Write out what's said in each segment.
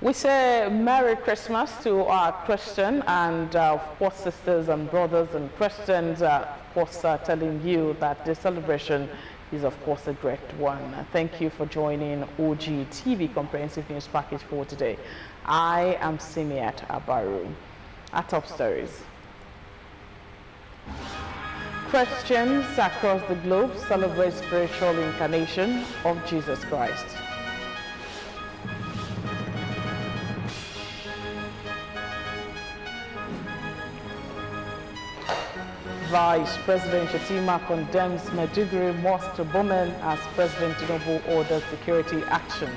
We say Merry Christmas to our Christian and of course sisters and brothers and Christians, of course telling you that this celebration is of course a great one. Thank you for joining Ogtv Comprehensive News Package for today. I am Simiat Abaru. Our top stories. Christians across the globe celebrate spiritual incarnation of Jesus Christ. Vice President Shatima condemns Maiduguri mosque bombing as President Tinubu orders security action.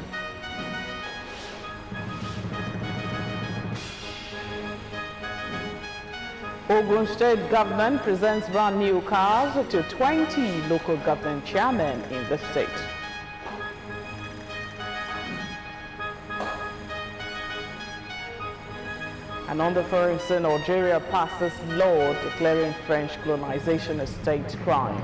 Ogun State government presents brand new cars to 20 local government chairmen in the state. And on the foreign scene, Algeria passes law declaring French colonization a state crime.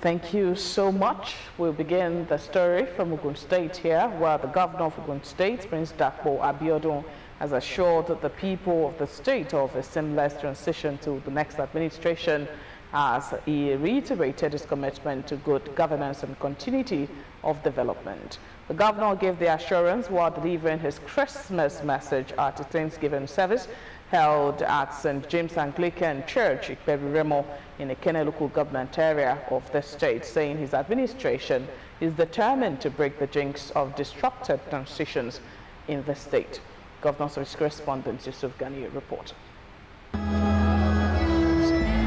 Thank you so much. We'll begin the story from Ogun State here, where the governor of Ogun State, Prince Dapo Abiodun, has assured the people of the state of a seamless transition to the next administration as he reiterated his commitment to good governance and continuity of development. The governor gave the assurance while delivering his Christmas message at a Thanksgiving service held at St. James Anglican Church, Ikpebi-Remo, in a Kene local government area of the state, saying his administration is determined to break the jinx of disrupted transitions in the state. Governor Service Correspondent Yusuf Ghani report.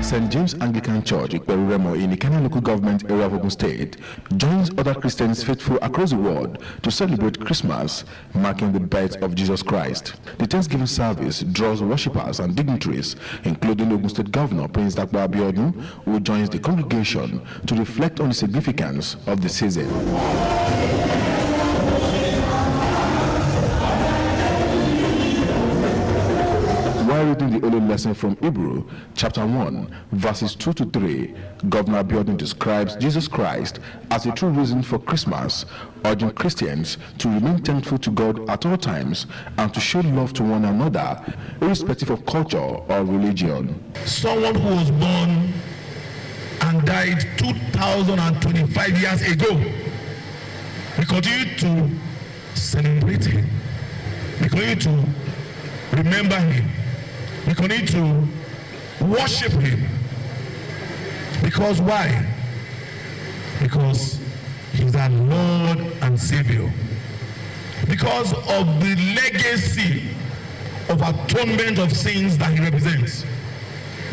St. James Anglican Church, Ikpebi-Remo, in the Kenya local government area of Ogun State, joins other Christians faithful across the world to celebrate Christmas, marking the birth of Jesus Christ. The Thanksgiving service draws worshippers and dignitaries, including Ogun State Governor Prince Dapo Abiodun, who joins the congregation to reflect on the significance of the season. While reading the Holy Lesson from Hebrew, chapter 1, verses 2 to 3, Governor Abiodun describes Jesus Christ as a true reason for Christmas, urging Christians to remain thankful to God at all times and to show love to one another, irrespective of culture or religion. Someone who was born and died 2025 years ago, we continue to celebrate him. We continue to remember him. We continue to worship him. Because why? Because he's our Lord and Savior. Because of the legacy of atonement of sins that he represents.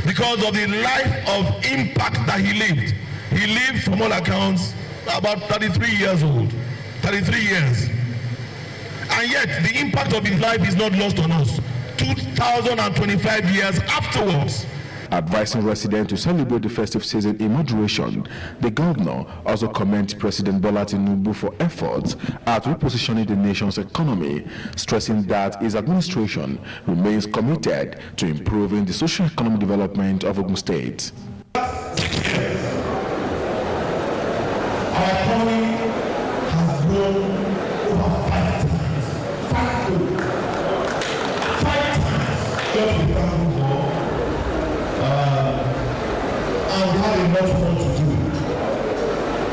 Because of the life of impact that he lived. He lived, from all accounts, about 33 years old. 33 years. And yet, the impact of his life is not lost on us. 2025 years afterwards. Advising residents to celebrate the festive season in moderation, the governor also commended President Bola Tinubu for efforts at repositioning the nation's economy, stressing that his administration remains committed to improving the socio-economic development of Ogun State. Our economy has grown over 5 times. Just to thank for, and we have enough more to do.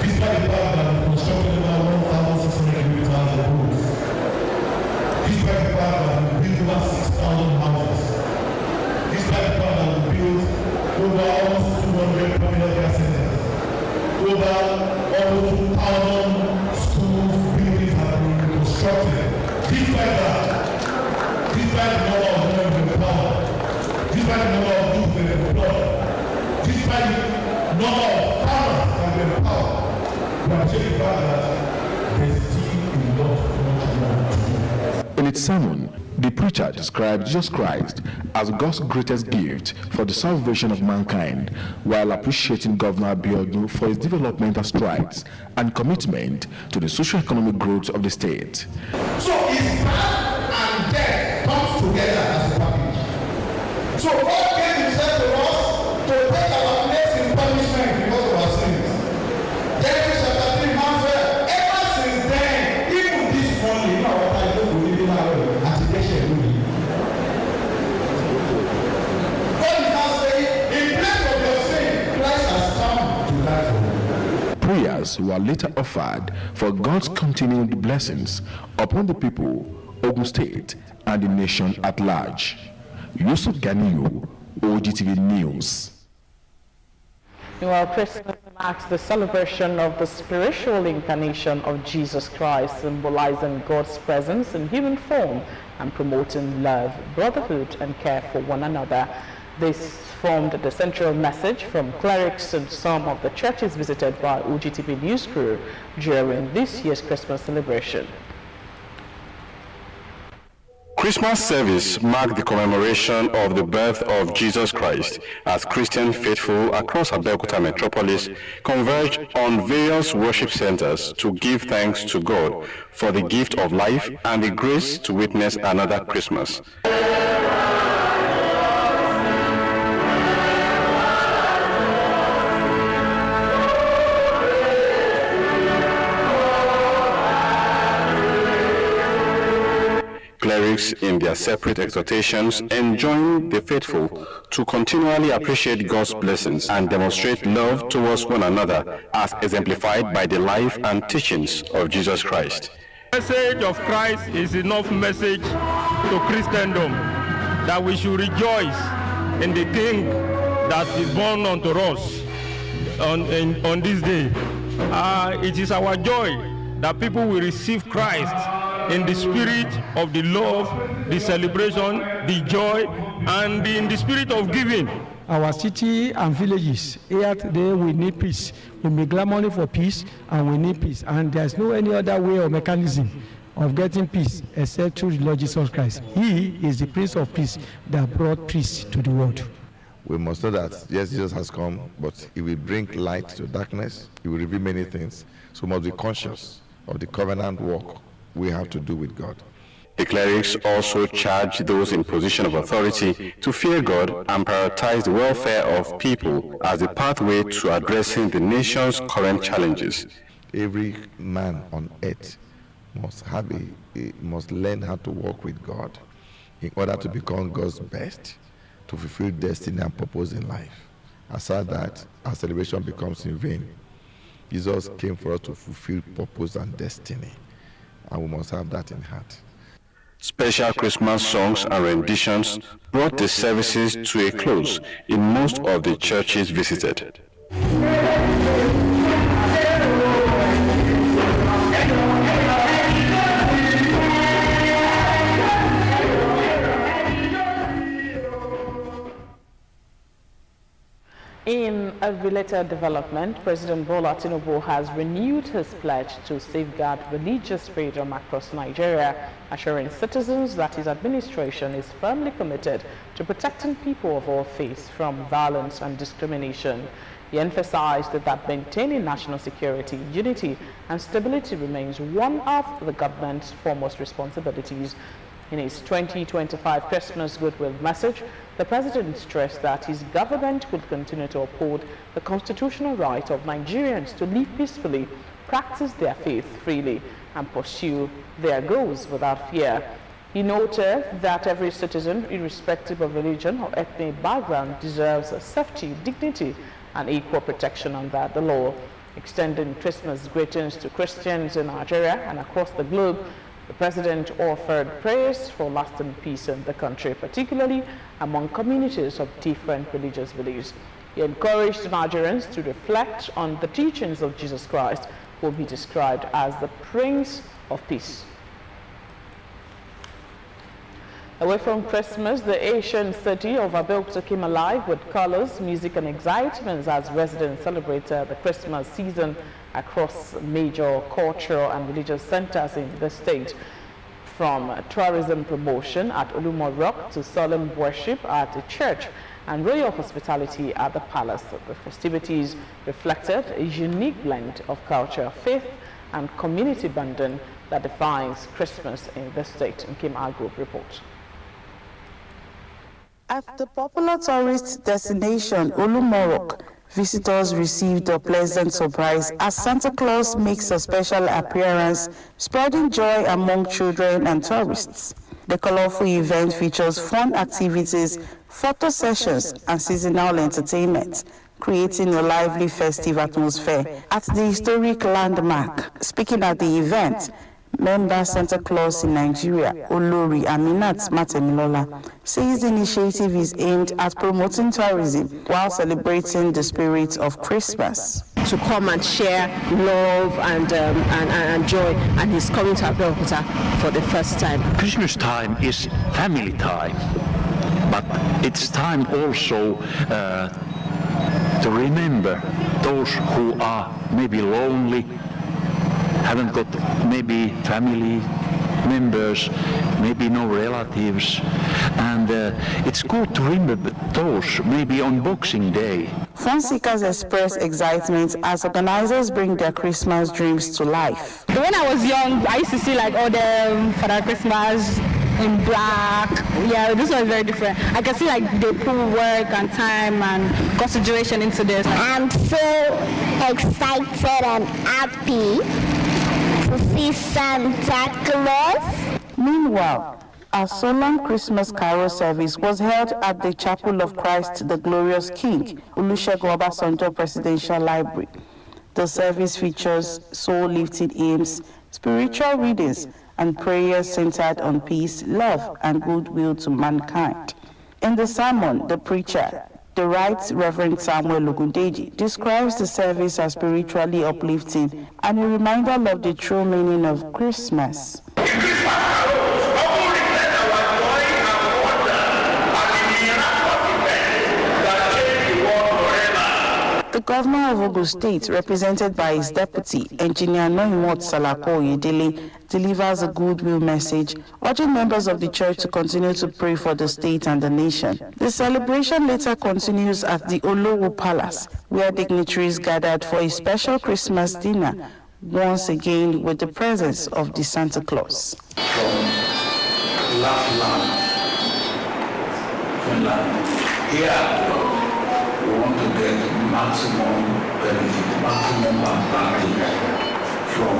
Despite the fact that we constructed about 1,600 kilometers of roads, despite the fact that we built over 6,000 houses, despite the fact that we built over almost 200 permanent care centers, over almost 2,000 schools, buildings have been constructed. Despite that, despite the number of women in power, despite the number of youth in employed, despite the number of farmers that are in power, we have taken the fact that there is still a lot more to do. In its sermon, the preacher described Jesus Christ as God's greatest gift for the salvation of mankind, while appreciating Governor Abiodun for his developmental strides and commitment to the socio-economic growth of the state. So his birth and death comes together as a package. So God gave himself to us to take our place in punishment because of our sins. Genesis chapter 3, verse 12. Ever since then, even this morning, you know what I do with living our anticipation. God is now saying, in place of your sin, Christ has come to die for you. Prayers were later offered for God's continued blessings upon the people, Ogun State, and the nation at large. Yusuf Ganiyu, Ogtv News. Meanwhile, Christmas marks the celebration of the spiritual incarnation of Jesus Christ, symbolizing God's presence in human form and promoting love, brotherhood, and care for one another. This formed the central message from clerics and some of the churches visited by Ogtv News crew during this year's Christmas celebration. Christmas service marked the commemoration of the birth of Jesus Christ as Christian faithful across Abeokuta metropolis converged on various worship centers to give thanks to God for the gift of life and the grace to witness another Christmas. Clerics, in their separate exhortations, enjoin the faithful to continually appreciate God's blessings and demonstrate love towards one another, as exemplified by the life and teachings of Jesus Christ. The message of Christ is enough message to Christendom that we should rejoice in the King that is born unto us on this day. It is our joy that people will receive Christ in the spirit of the love, the celebration, the joy, and in the spirit of giving. Our city and villages, here today we need peace. We make money for peace and we need peace. And there's no any other way or mechanism of getting peace except through the Lord Jesus Christ. He is the Prince of Peace that brought peace to the world. We must know that, yes, Jesus has come, but he will bring light to darkness. He will reveal many things. So we must be conscious of the covenant work we have to do with God. The clerics also charge those in position of authority to fear God and prioritize the welfare of people as a pathway to addressing the nation's current challenges. Every man on earth must learn how to walk with God in order to become God's best, to fulfill destiny and purpose in life. Aside that, our celebration becomes in vain. Jesus came for us to fulfill purpose and destiny, and we must have that in heart. Special Christmas songs and renditions brought the services to a close in most of the churches visited. In a related development, President Bola Tinubu has renewed his pledge to safeguard religious freedom across Nigeria, assuring citizens that his administration is firmly committed to protecting people of all faiths from violence and discrimination. He emphasized that maintaining national security, unity, and stability remains one of the government's foremost responsibilities. In his 2025 Christmas goodwill message, the president stressed that his government will continue to uphold the constitutional right of Nigerians to live peacefully, practice their faith freely, and pursue their goals without fear. He noted that every citizen, irrespective of religion or ethnic background, deserves safety, dignity, and equal protection under the law. Extending Christmas greetings to Christians in Nigeria and across the globe, the president offered prayers for lasting peace in the country, particularly among communities of different religious beliefs. He encouraged Nigerians to reflect on the teachings of Jesus Christ, who will be described as the Prince of Peace. Away from Christmas, the ancient city of Abeokuta came alive with colors, music, and excitement as residents celebrated the Christmas season across major cultural and religious centers in the state. from tourism promotion at Olumorok to solemn worship at the church and royal hospitality at the palace. The festivities reflected a unique blend of culture, faith, and community bonding that defines Christmas in the state. Kim Agro reports. At the popular tourist destination Olumorok, visitors received a pleasant surprise as Santa Claus makes a special appearance, spreading joy among children and tourists. The colorful event features fun activities, photo sessions, and seasonal entertainment, creating a lively festive atmosphere at the historic landmark. Speaking at the event, member Santa Claus in Nigeria, Olori Aminat Matemilola, says the initiative is aimed at promoting tourism while celebrating the spirit of Christmas. To come and share love and joy, and he's coming to Abeokuta for the first time. Christmas time is family time, but it's time also to remember those who are maybe lonely, haven't got maybe family members, maybe no relatives, and it's good to remember those maybe on Boxing Day. Fun seekers express excitement as organizers bring their Christmas dreams to life. When I was young, I used to see like all the Father Christmas in black. Yeah, this one is very different. I can see like they put work and time and consideration into this. I'm so excited and happy to see Santa Claus. Meanwhile, a solemn Christmas carol service was held at the Chapel of Christ the Glorious King, Olusegun Obasanjo Presidential Library. The service features soul-lifting hymns, spiritual readings, and prayers centered on peace, love, and goodwill to mankind. In the sermon, the preacher, the Right Reverend Samuel Ogundeji, describes the service as spiritually uplifting and a reminder of the true meaning of Christmas. The governor of Ogun State, represented by his deputy, Engineer Noimot Salako Oyedele, delivers a goodwill message, urging members of the church to continue to pray for the state and the nation. The celebration later continues at the Olowo Palace, where dignitaries gathered for a special Christmas dinner, once again with the presence of the Santa Claus. From Lapland, Finland, here we want to get maximum benefit, maximum advantage from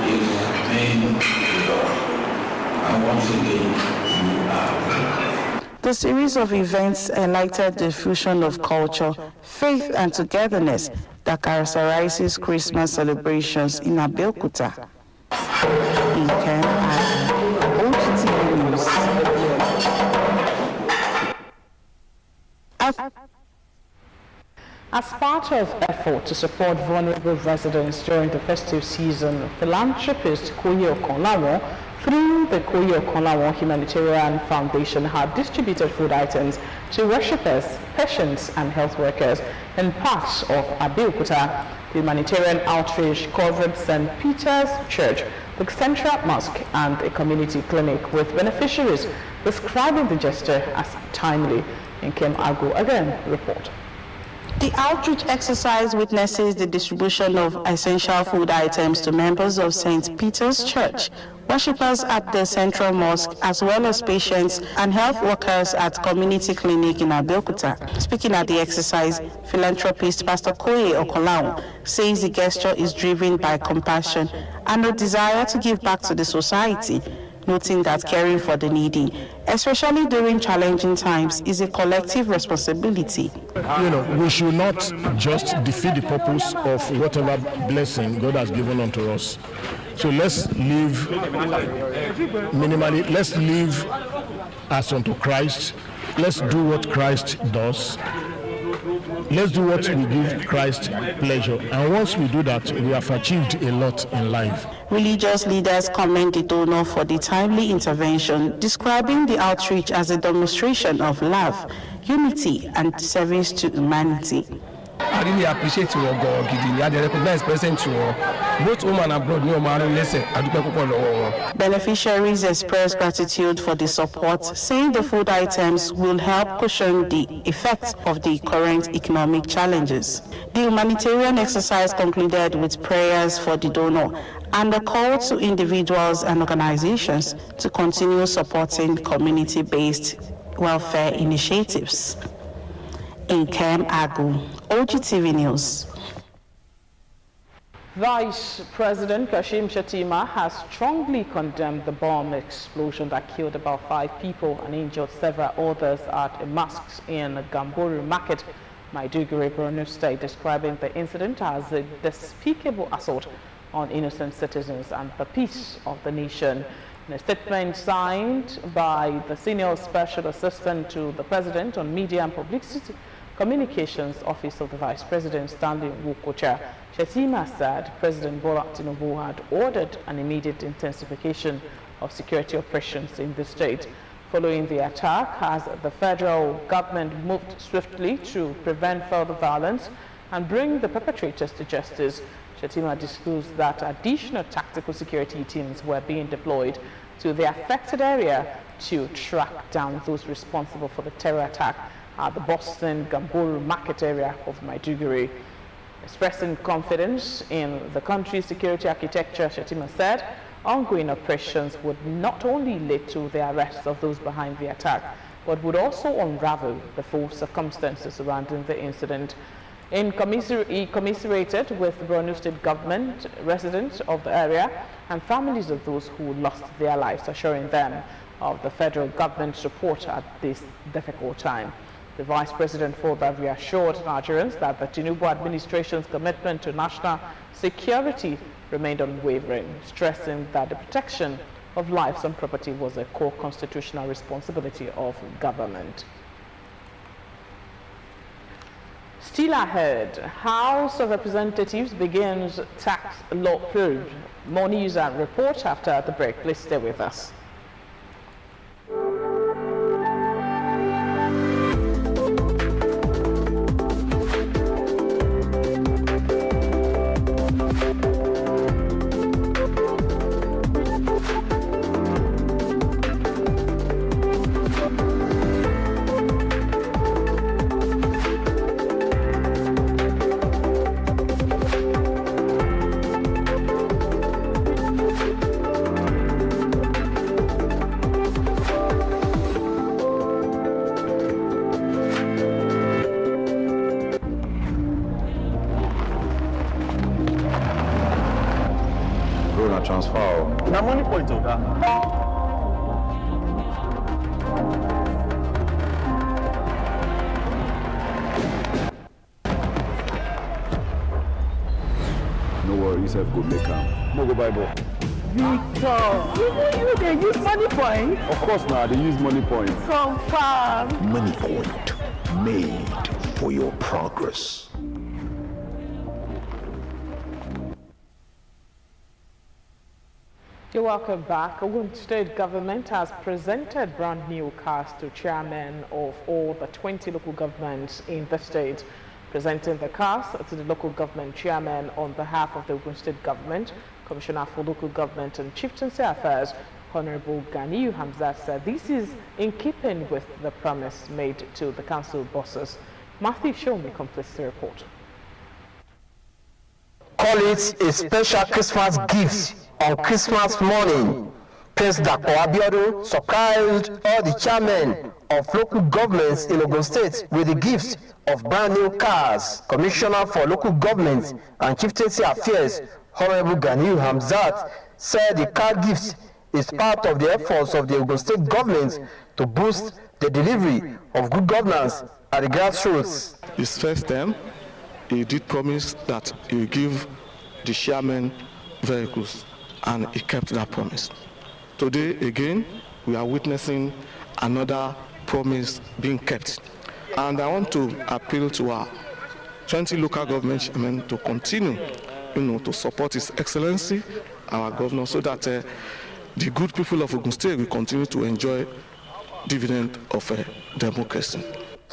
his main law. And once again, we are. The series of events highlighted the fusion of culture, faith, and togetherness that characterizes Christmas celebrations in Abeokuta. In Ogtv News. As part of effort to support vulnerable residents during the festive season, philanthropist Koye Okonlawo, through the Koye Okonlawo Humanitarian Foundation, had distributed food items to worshippers, patients, and health workers in parts of Abeokuta. The humanitarian outreach covered St. Peter's Church, the Central Mosque, and a community clinic, with beneficiaries describing the gesture as timely. In Kim Agu again report. The outreach exercise witnesses the distribution of essential food items to members of St. Peter's Church, worshippers at the Central Mosque, as well as patients and health workers at community clinic in Abeokuta. Speaking at the exercise, philanthropist Pastor Koye Okonlawo says the gesture is driven by compassion and a desire to give back to the society, noting that caring for the needy, especially during challenging times, is a collective responsibility. We should not just defeat the purpose of whatever blessing God has given unto us. So let's live minimally, let's live as unto Christ. Let's do what Christ does. Let's do what will give Christ pleasure. And once we do that, we have achieved a lot in life. Religious leaders commend the donor for the timely intervention, describing the outreach as a demonstration of love, unity, and service to humanity. I really appreciate you God gidi. I recognize present to both home and abroad. Beneficiaries expressed gratitude for the support, saying the food items will help cushion the effects of the current economic challenges. The humanitarian exercise concluded with prayers for the donor and a call to individuals and organizations to continue supporting community-based welfare initiatives. In Kem Agu, Ogtv News. Vice President Kashim Shettima has strongly condemned the bomb explosion that killed about 5 people and injured several others at a mosque in Gamburu Market, Maiduguri, Borno State, describing the incident as a despicable assault on innocent citizens and the peace of the nation. In a statement signed by the Senior Special Assistant to the President on Media and Publicity Communications Office of the Vice President, Stanley Wukocha, Shettima said President Bola Tinubu had ordered an immediate intensification of security operations in the state. Following the attack, as the federal government moved swiftly to prevent further violence and bring the perpetrators to justice, Shettima disclosed that additional tactical security teams were being deployed to the affected area to track down those responsible for the terror attack at the Boston Gamburu Market area of Maiduguri. Expressing confidence in the country's security architecture, Shettima said ongoing operations would not only lead to the arrest of those behind the attack, but would also unravel the full circumstances surrounding the incident. He commiserated with the Borno State government, residents of the area, and families of those who lost their lives, assuring them of the federal government's support at this difficult time. The Vice President further reassured Nigerians that the Tinubu administration's commitment to national security remained unwavering, stressing that the protection of lives and property was a core constitutional responsibility of government. Still ahead, House of Representatives begins tax law probe. More news and report after the break. Please stay with us. Transfer. Now money point of that. No worries, I've go make am. No go buy ball. Victor, you they use money point? Of course now, they use money point. Confirm. Money point, made for your progress. You're welcome back. Ogun State government has presented brand new cars to chairmen of all the 20 local governments in the state. Presenting the cars to the local government chairman on behalf of the Ogun State government, Commissioner for Local Government and Chieftaincy Affairs, Honorable Ganiyu Hamzat, said this is in keeping with the promise made to the council bosses. Matthew Shomi completes the report. Call it a special Christmas gift. On Christmas morning, President Abiodun surprised all the chairmen of local governments in Ogun State with the gift of brand new cars. Commissioner for Local Government and Chieftaincy Affairs, Honorable Ganiyu Hamzat, said the car gift is part of the efforts of the Ogun State government to boost the delivery of good governance at the grassroots. His first term, he did promise that he will give the chairman vehicles, and he kept that promise. Today, again, we are witnessing another promise being kept. And I want to appeal to our 20 local government chairmen to continue, to support His Excellency, our governor, so that the good people of Ogun State will continue to enjoy dividend of democracy.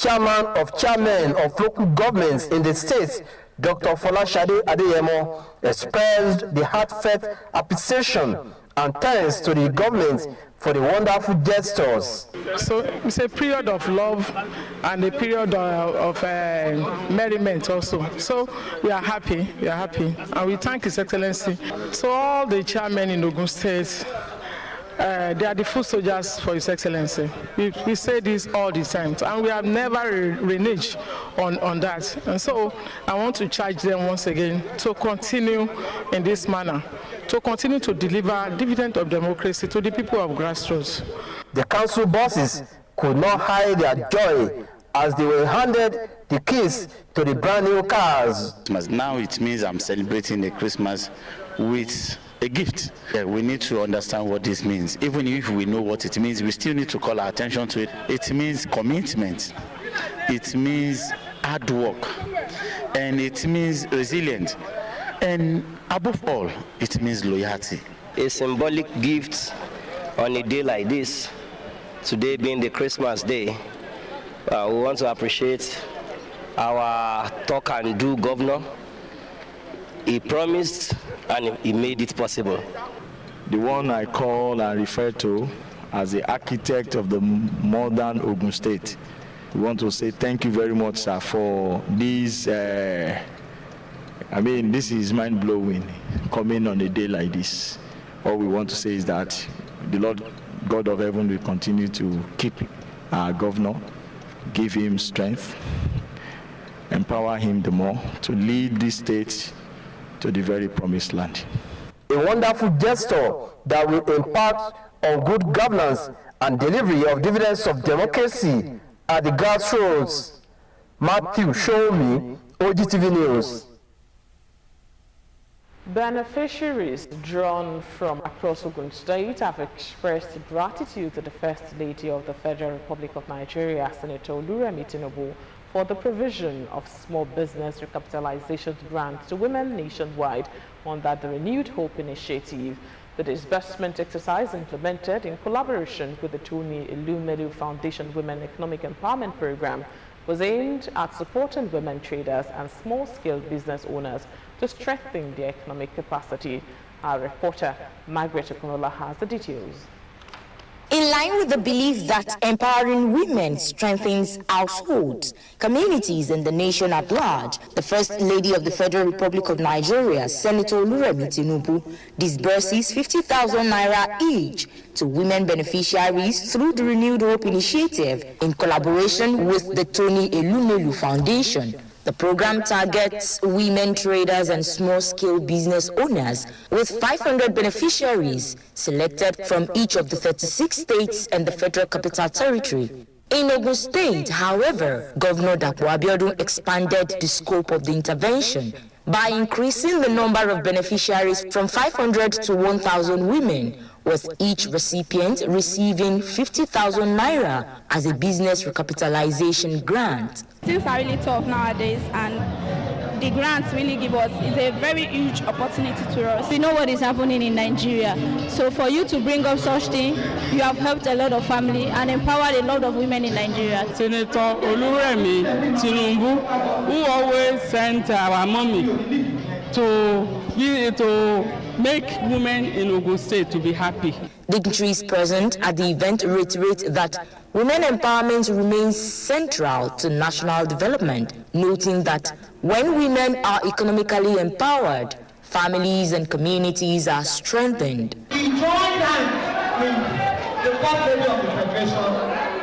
Chairman of Chairmen of Local Governments in the state, Dr. Folashade Adeyemo, expressed the heartfelt appreciation and thanks to the government for the wonderful gestures. So it's a period of love and a period of merriment also. So we are happy, and we thank His Excellency. So all the chairmen in Ogun State, they are the foot soldiers for His Excellency. We say this all the time, and we have never reneged on that. And so I want to charge them once again to continue in this manner, to continue to deliver dividend of democracy to the people of grassroots. The council bosses could not hide their joy as they were handed the keys to the brand new cars. Now it means I'm celebrating the Christmas with a gift. Yeah, we need to understand what this means. Even if we know what it means, we still need to call our attention to it. It means commitment. It means hard work. And it means resilience. And above all, it means loyalty. A symbolic gift on a day like this, today being the Christmas day, we want to appreciate our talk and do governor. He promised and he made it possible. The one I call and refer to as the architect of the modern Ogun State. We want to say thank you very much, sir, for this. This is mind-blowing, coming on a day like this. All we want to say is that the Lord God of heaven will continue to keep our governor, give him strength, empower him the more to lead this state to the very promised land. A wonderful gesture that will impact on good governance and delivery of dividends of democracy at the grassroots. Matthew, show me, Ogtv News. Beneficiaries drawn from across Ogun State have expressed gratitude to the First Lady of the Federal Republic of Nigeria, Senator Oluremi Tinubu, for the provision of small business recapitalization grants to women nationwide under the Renewed Hope Initiative. The disbursement exercise, implemented in collaboration with the Tony Elumelu Foundation Women Economic Empowerment Program, was aimed at supporting women traders and small-scale business owners to strengthen their economic capacity. Our reporter, Margaret Okunola, has the details. In line with the belief that empowering women strengthens households, communities, and the nation at large, the First Lady of the Federal Republic of Nigeria, Senator Oluremi Tinubu, disburses 50,000 naira each to women beneficiaries through the Renewed Hope Initiative in collaboration with the Tony Elumelu Foundation. The program targets women traders and small-scale business owners with 500 beneficiaries selected from each of the 36 states and the Federal Capital Territory. In Ogun State, however, Governor Dapo Abiodun expanded the scope of the intervention by increasing the number of beneficiaries from 500 to 1,000 women, with each recipient receiving 50,000 naira as a business recapitalization grant. Things are really tough nowadays, and the grants really give us is a very huge opportunity to us. We know what is happening in Nigeria, so for you to bring up such thing, you have helped a lot of family and empowered a lot of women in Nigeria. Senator Oluremi Tinubu, who always sent our mommy to make women in Ogun State to be happy. Dignitaries present at the event reiterate that women empowerment remains central to national development, noting that when women are economically empowered, families and communities are strengthened. We joined hands with the First Lady of the Federation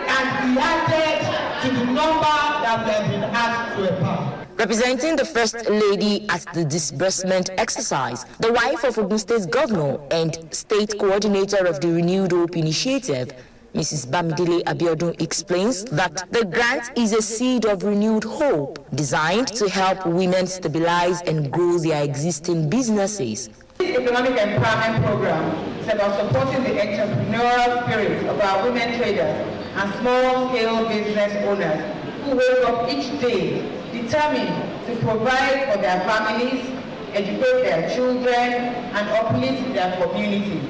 and we added to the number that we have been asked to empower. Representing the First Lady at the disbursement exercise, the wife of Ogun State Governor and State Coordinator of the Renewed Hope Initiative, Mrs. Bamidele Abiodun, explains that the grant is a seed of renewed hope designed to help women stabilize and grow their existing businesses. This economic empowerment program is about supporting the entrepreneurial spirit of our women traders and small-scale business owners who wake up each day determined to provide for their families, educate their children, and uplift their communities.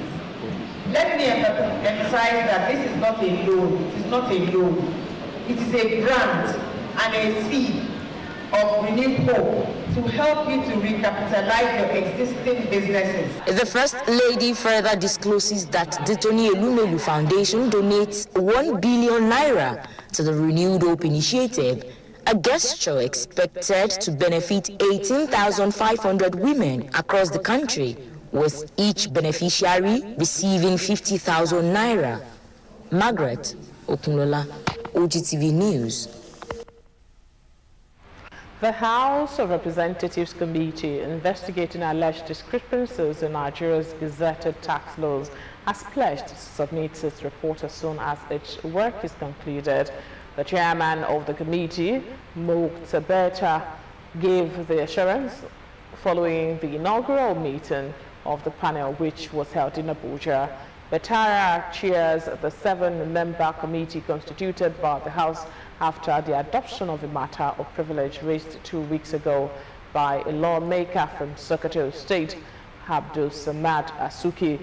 Let me emphasize that this is not a loan. It is not a loan. It is a brand and a seed of renewed hope to help you to recapitalize your existing businesses. The First Lady further discloses that the Tony Elumelu Foundation donates 1 billion naira to the Renewed Hope initiative, a gesture expected to benefit 18,500 women across the country, with each beneficiary receiving 50,000 naira. Margaret Okunlola, Ogtv News. The House of Representatives Committee investigating alleged discrepancies in Nigeria's gazetted tax laws has pledged to submit its report as soon as its work is concluded. The chairman of the committee, Ogtv, gave the assurance following the inaugural meeting of the panel, which was held in Abuja. Betara chairs the 7-member committee constituted by the House after the adoption of a matter of privilege raised 2 weeks ago by a lawmaker from Secretary of State, Abdul Samad Asuki.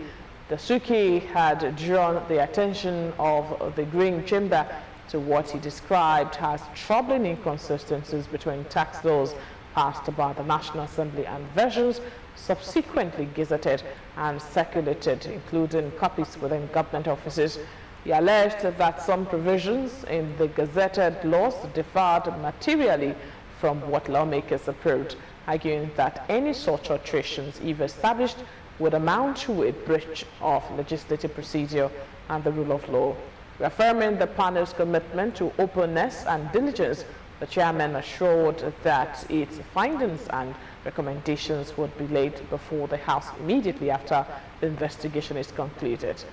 The Asuki had drawn the attention of the Green Chamber to what he described as troubling inconsistencies between tax laws passed by the National Assembly and versions subsequently gazetted and circulated, including copies within government offices. He alleged that some provisions in the gazetted laws differed materially from what lawmakers approved, arguing that any such alterations, if established, would amount to a breach of legislative procedure and the rule of law. Reaffirming the panel's commitment to openness and diligence, the chairman assured that its findings and recommendations would be laid before the House immediately after the investigation is concluded.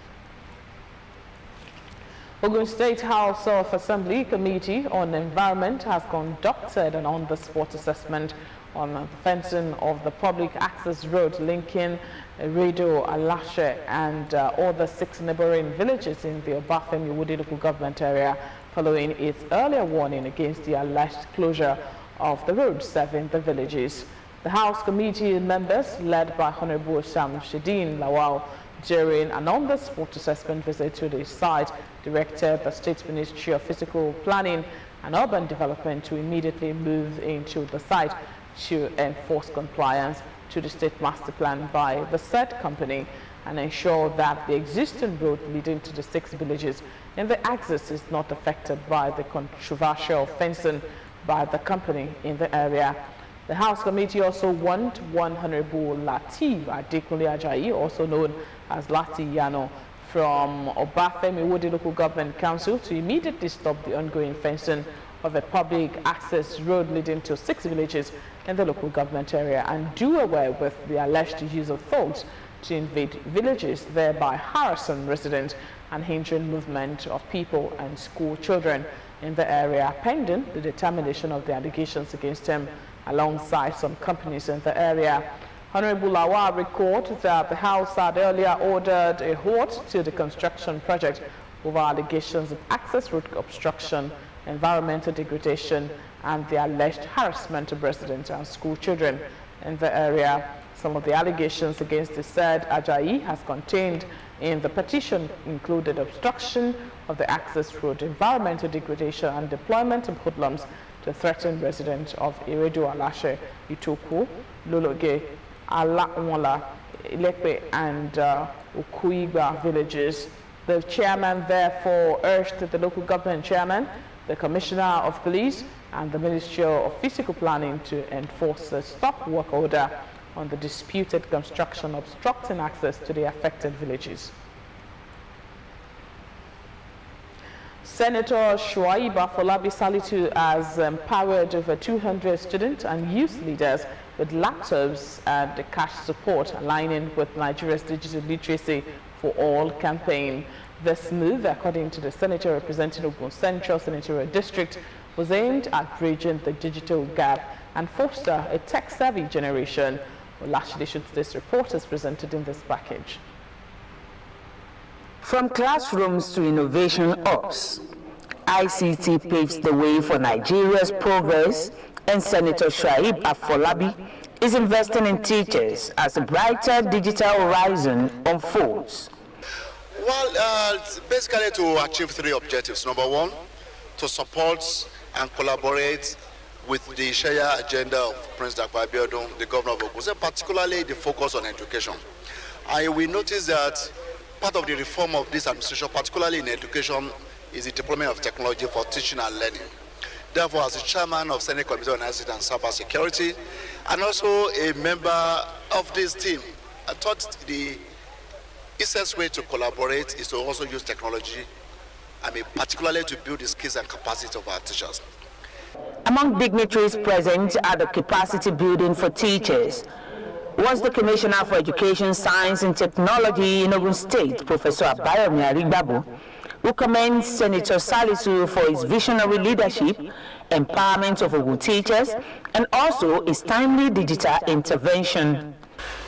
Ogun State House of Assembly Committee on Environment has conducted an on-the-spot assessment on the fencing of the public access road linking Redo, Alashe and other 6 neighboring villages in the Obafemi Wudi local government area, following its earlier warning against the alleged closure of the road serving the villages. The House Committee members, led by Honorable Shamsuddin Lawal, during an on-the-spot assessment visit to the site, directed the State Ministry of Physical Planning and Urban Development to immediately move into the site to enforce compliance to the state master plan by the said company and ensure that the existing road leading to the 6 villages in the axis is not affected by the controversial fencing by the company in the area. The House Committee also warned one Honorable Lateef Adekunle Ajayi, also known as Lati Yano, from Obafemi Wudi Local Government Council to immediately stop the ongoing fencing of a public access road leading to 6 villages in the local government area and do away with the alleged use of thugs to invade villages, thereby harassing residents and hindering movement of people and school children in the area, pending the determination of the allegations against him alongside some companies in the area. Honorable Lawal recalled that the House had earlier ordered a halt to the construction project over allegations of access road obstruction, environmental degradation, and the alleged harassment of residents and school children in the area. Some of the allegations against the said Ajayi has contained in the petition included obstruction of the access road, environmental degradation, and deployment of hoodlums to threaten residents of Iredu, Alashe, Itoku, Lologe, Alamola, Ilepe, and Ukuigba villages. The chairman therefore urged the local government chairman, the commissioner of police, and the Ministry of Physical Planning to enforce a stop work order on the disputed construction obstructing access to the affected villages. Senator Shuaib Afolabi Salitu has empowered over 200 students and youth leaders with laptops and cash support, aligning with Nigeria's digital literacy for all campaign. This move, according to the senator representing Ogun Central Senatorial District, was aimed at bridging the digital gap and foster a tech-savvy generation. Lastly, this report is presented in this package. From classrooms to innovation hubs, ICT paves the way for Nigeria's progress, and Senator Shuaib Afolabi is investing in teachers as a brighter digital horizon unfolds. Well, basically to achieve 3 objectives. Number 1, to support and collaborate with the shared agenda of Prince Dr. Abiodun, the governor of Ogun State, particularly the focus on education. I will notice that part of the reform of this administration, particularly in education, is the deployment of technology for teaching and learning. Therefore, as the chairman of Senate Committee on ICT and Cyber Security, and also a member of this team, I thought the easiest way to collaborate is to also use technology, particularly to build the skills and capacity of our teachers. Among dignitaries present at the capacity building for teachers was the Commissioner for Education, Science and Technology in Ogun State, Professor Abayomi Arigbabu, who commends Senator Salisu for his visionary leadership, empowerment of Ogun teachers, and also his timely digital intervention.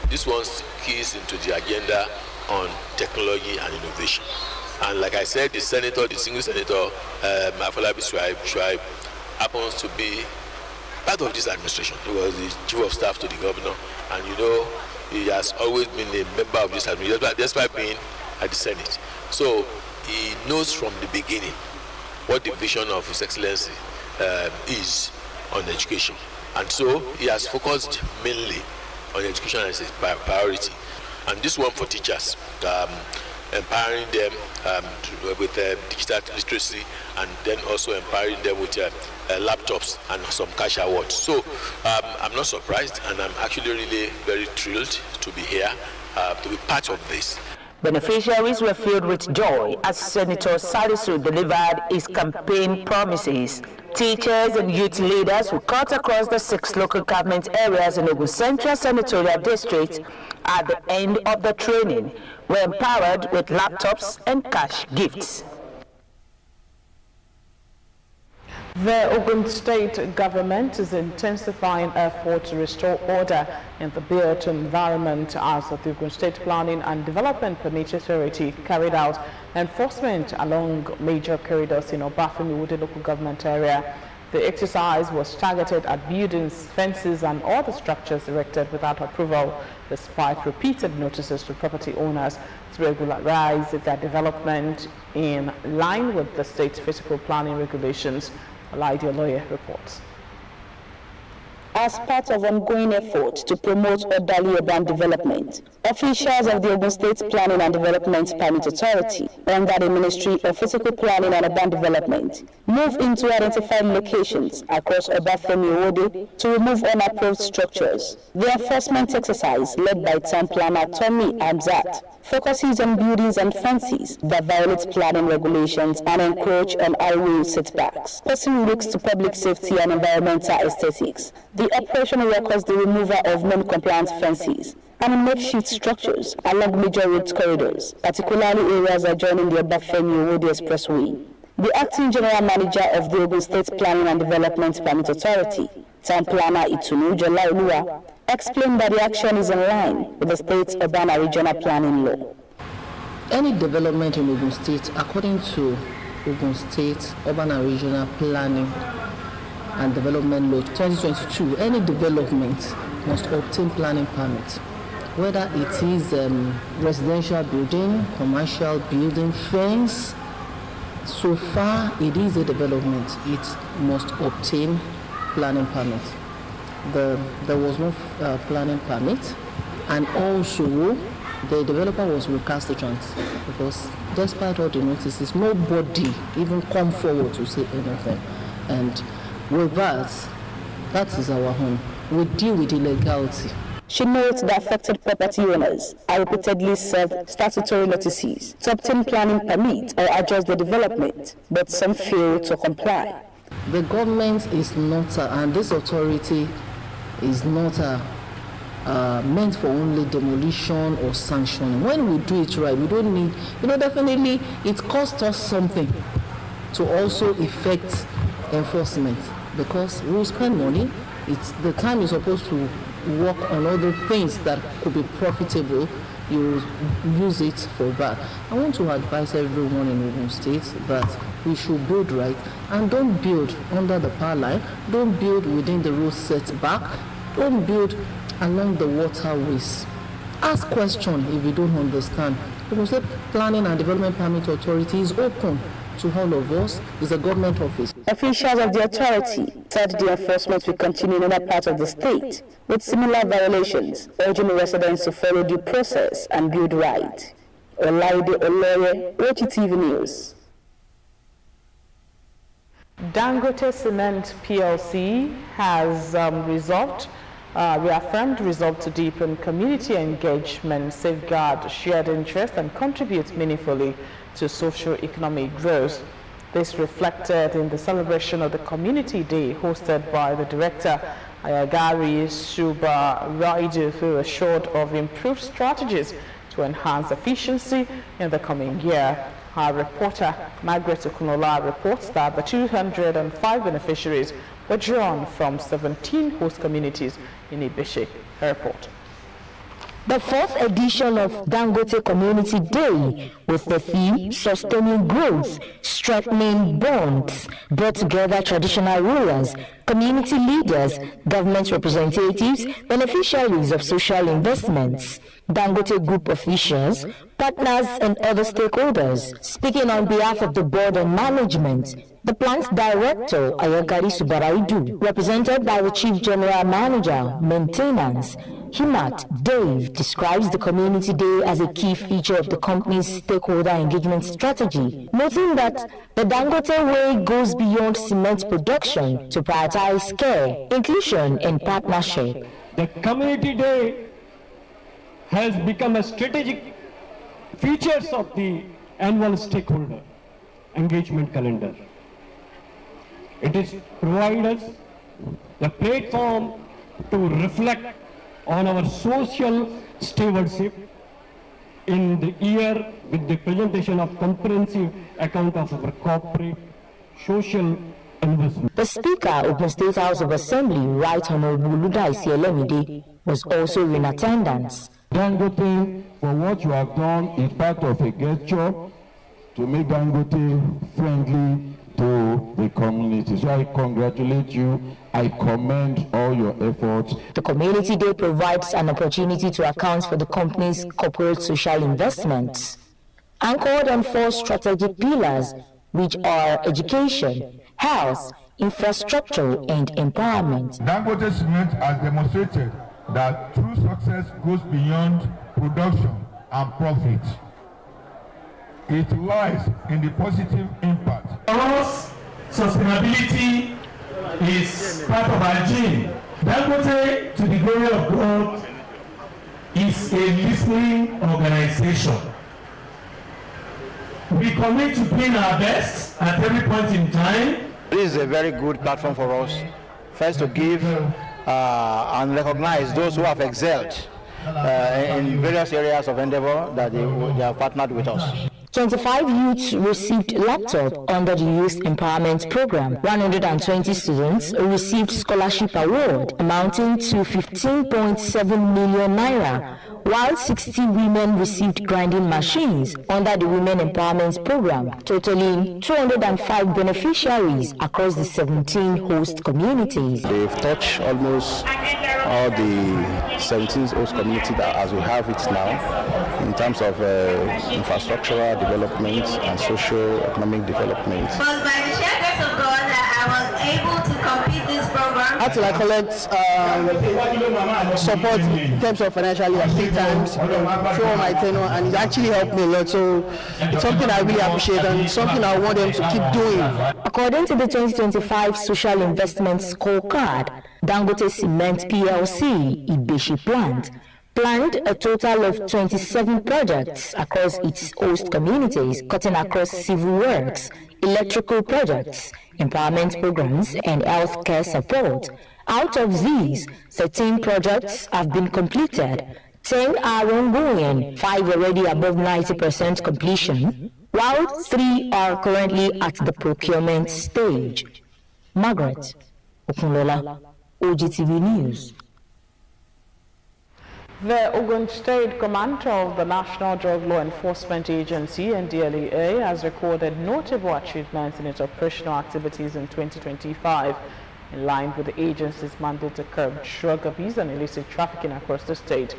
This one keys into the agenda on technology and innovation. And like I said, the senator, the single senator, Afolabi Shuaib, happens to be part of this administration. He was the chief of staff to the governor, and he has always been a member of this administration, despite being at the Senate. So he knows from the beginning what the vision of His Excellency is on education. And so he has focused mainly on education as a priority. And this one for teachers, empowering them with digital literacy, and then also empowering them with laptops and some cash awards. So I'm not surprised, and I'm actually really very thrilled to be here, to be part of this. Beneficiaries were filled with joy as Senator Salisu delivered his campaign promises. Teachers and youth leaders who cut across the 6 local government areas in Ogun Central Senatorial District at the end of the training were empowered with laptops and cash gifts. The Ogun State government is intensifying efforts to restore order in the built environment as the Ogun State Planning and Development Permit Authority carried out enforcement along major corridors in Obafemi local government area. The exercise was targeted at buildings, fences and other structures erected without approval, despite repeated notices to property owners to regularize their development in line with the state's physical planning regulations. Lydia Lawyer reports. As part of ongoing efforts to promote orderly urban development, officials of the Ogun State Planning and Development Permit Authority under the Ministry of Physical Planning and Urban Development moved into identified locations across Obafemi to remove unapproved structures. The enforcement exercise, led by Town Planner Tommy Amzat, focuses on buildings and fences that violate planning regulations and encroach on highway setbacks, posing risks to public safety and environmental aesthetics. The operation records the removal of non-compliant fences and makeshift structures along major road corridors, particularly areas adjoining the Obafemi Expressway. The acting general manager of the Ogun State Planning and Development Permit Authority, Town Planner Itunu Jolaoluwa, explained that the action is in line with the state's urban and regional planning law. Any development in Ogun State, according to Ogun State Urban and Regional Planning and Development Law 2022, any development must obtain planning permit, whether it is residential building, commercial building, fence. So far it is a development, it must obtain planning permit. There was no planning permit, and also the developer was recalcitrant because despite all the notices, nobody even come forward to say anything. And with that is our home. We deal with illegality. She notes that affected property owners are repeatedly served statutory notices to obtain planning permit or adjust the development, but some fail to comply. The government is not, and this authority is not meant for only demolition or sanction. When we do it right, we don't need, definitely it costs us something to also effect enforcement, because we will spend money. It's the time you're supposed to work on other things that could be profitable, you use it for that. I want to advise everyone in Ogun State that we should build right, and don't build under the power line, don't build within the road setback, don't build along the waterways. Ask questions if you don't understand. Ogun State Planning and Development Permit Authority is open to all of us is a government office. Officials of the authority said the enforcement will continue in other parts of the state with similar violations, urging residents to follow due process and build right. Olaide Oloye, Ogtv News. Dangote Cement PLC has reaffirmed resolve to deepen community engagement, safeguard shared interest, and contribute meaningfully to socio-economic growth. This reflected in the celebration of the Community Day hosted by the director Ayagari Suba Raidu, who assured of improved strategies to enhance efficiency in the coming year. Our reporter Margaret Okunola reports that the 205 beneficiaries were drawn from 17 host communities in Ibeshe Airport. The fourth edition of Dangote Community Day, with the theme Sustaining Growth, Strengthening Bonds, brought together traditional rulers, community leaders, government representatives, beneficiaries of social investments, Dangote Group officials, partners, and other stakeholders. Speaking on behalf of the board and management, the plant's director, Ayagari Subaraidu, represented by the Chief General Manager, Maintenance, Himat Dave, describes the Community Day as a key feature of the company's stakeholder engagement strategy, noting that the Dangote way goes beyond cement production to prioritize care, inclusion, and partnership. The Community Day has become a strategic features of the annual stakeholder engagement calendar. It is provide us the platform to reflect on our social stewardship in the year with the presentation of comprehensive account of our corporate social investment. The Speaker of the State House of Assembly, Right Honorable Ludaisi Elemide, was also in attendance. Dangote, for what you have done is part of a gesture to make Dangote friendly to the community. So I congratulate you. I commend all your efforts. The Community Day provides an opportunity to account for the company's corporate social investments, anchored on 4 strategic pillars, which are education, health, infrastructure, and empowerment. Dangote Cement has demonstrated that true success goes beyond production and profit. It lies in the positive impact. For us, sustainability is part of our gene. Dangote, to the glory of God, is a listening organization. We commit to doing our best at every point in time. This is a very good platform for us. First, to give and recognize those who have excelled in various areas of endeavor that they have partnered with us. 25 youths received laptop under the Youth Empowerment Program. 120 students received scholarship award amounting to 15.7 million naira, while 60 women received grinding machines under the Women Empowerment Program, totaling 205 beneficiaries across the 17 host communities. They've touched almost all the 17 host communities as we have it now, in terms of infrastructural development and socio-economic development. It was by the sheer grace of God that I was able to complete this program. How to collect support in terms of financially at 3 times through my tenure, and it actually helped me a lot. So it's something I really appreciate and something I want them to keep doing. According to the 2025 Social Investment Scorecard, Dangote Cement PLC Ibeshi plant planned a total of 27 projects across its host communities, cutting across civil works, electrical projects, empowerment programs, and healthcare support. Out of these, 13 projects have been completed, 10 are ongoing, 5 already above 90% completion, while 3 are currently at the procurement stage. Margaret Okunlola, Ogtv News. The Ogun State Commander of the National Drug Law Enforcement Agency, NDLEA, has recorded notable achievements in its operational activities in 2025, in line with the agency's mandate to curb drug abuse and illicit trafficking across the state.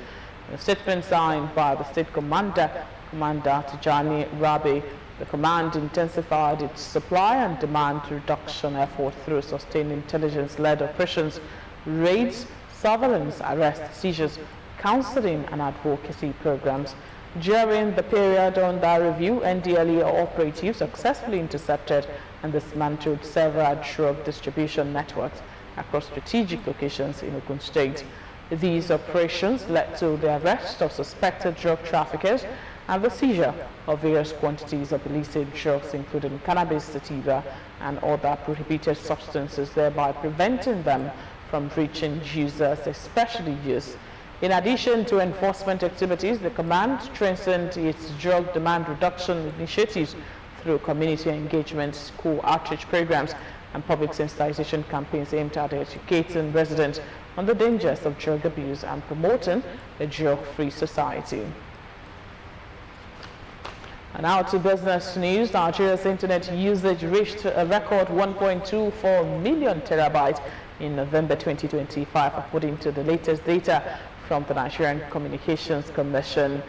In a statement signed by the State Commander, Commander Tijani Rabi, The command intensified its supply and demand reduction effort through sustained intelligence-led operations, raids, surveillance, arrest, seizures, counseling and advocacy programs. During the period under review, NDLEA operatives successfully intercepted and dismantled several drug distribution networks across strategic locations in Ogun State. These operations led to the arrest of suspected drug traffickers and the seizure of various quantities of illicit drugs, including cannabis, sativa, and other prohibited substances, thereby preventing them from reaching users, especially youth. In addition to enforcement activities, the command strengthened its drug demand reduction initiatives through community engagement, school outreach programs, and public sensitization campaigns aimed at educating residents on the dangers of drug abuse and promoting a drug-free society. And now to business news. Nigeria's internet usage reached a record 1.24 million terabytes in November 2025, according to the latest data from the Nigerian Communications Commission.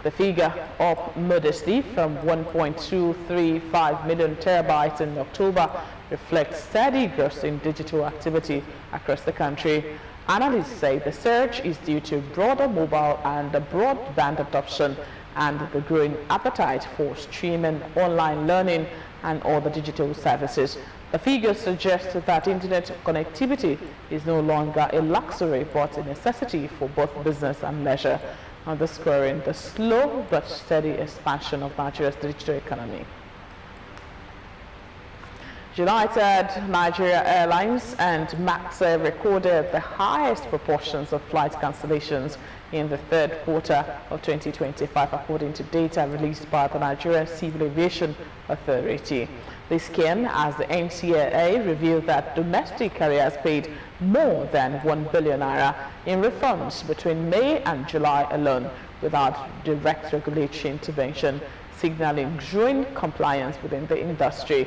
The figure, up modestly from 1.235 million terabytes in October, reflects steady growth in digital activity across the country. Analysts say the surge is due to broader mobile and broadband adoption and the growing appetite for streaming, online learning, and other digital services. The figures suggest that internet connectivity is no longer a luxury but a necessity for both business and leisure, underscoring the slow but steady expansion of Nigeria's digital economy. United Nigeria Airlines and MAXA recorded the highest proportions of flight cancellations in the third quarter of 2025, according to data released by the Nigeria Civil Aviation Authority. This came as the NCAA revealed that domestic carriers paid more than 1 billion naira in refunds between May and July alone without direct regulatory intervention, signaling growing compliance within the industry.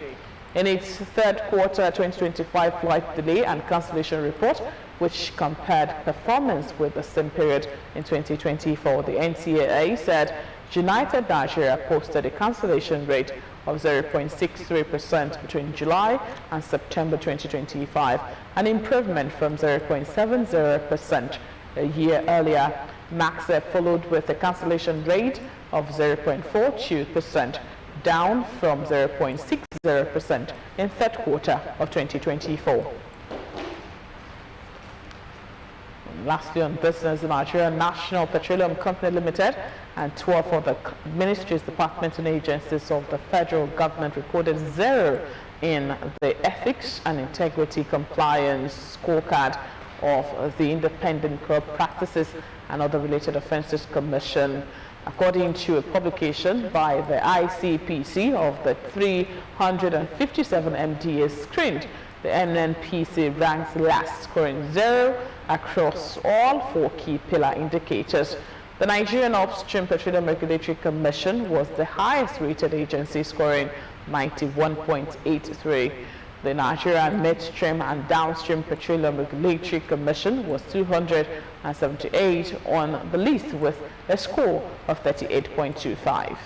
In its third quarter 2025 flight delay and cancellation report, which compared performance with the same period in 2024, the NCAA said United Nigeria posted a cancellation rate of 0.63% between July and September 2025, an improvement from 0.70% a year earlier. MAXA followed with a cancellation rate of 0.42%, down from 0.60% in third quarter of 2024. And lastly, on business, the Nigerian National Petroleum Company Limited and 12 other ministries, departments and agencies of the federal government recorded zero in the ethics and integrity compliance scorecard of the Independent Corrupt Practices and Other Related Offences Commission. According to a publication by the ICPC, of the 357 MDAs screened, the NNPC ranks last, scoring zero across all four key pillar indicators. The Nigerian Upstream Petroleum Regulatory Commission was the highest rated agency, scoring 91.83. The Nigerian Midstream and Downstream Petroleum Regulatory Commission was 278 on the list with a score of 38.25.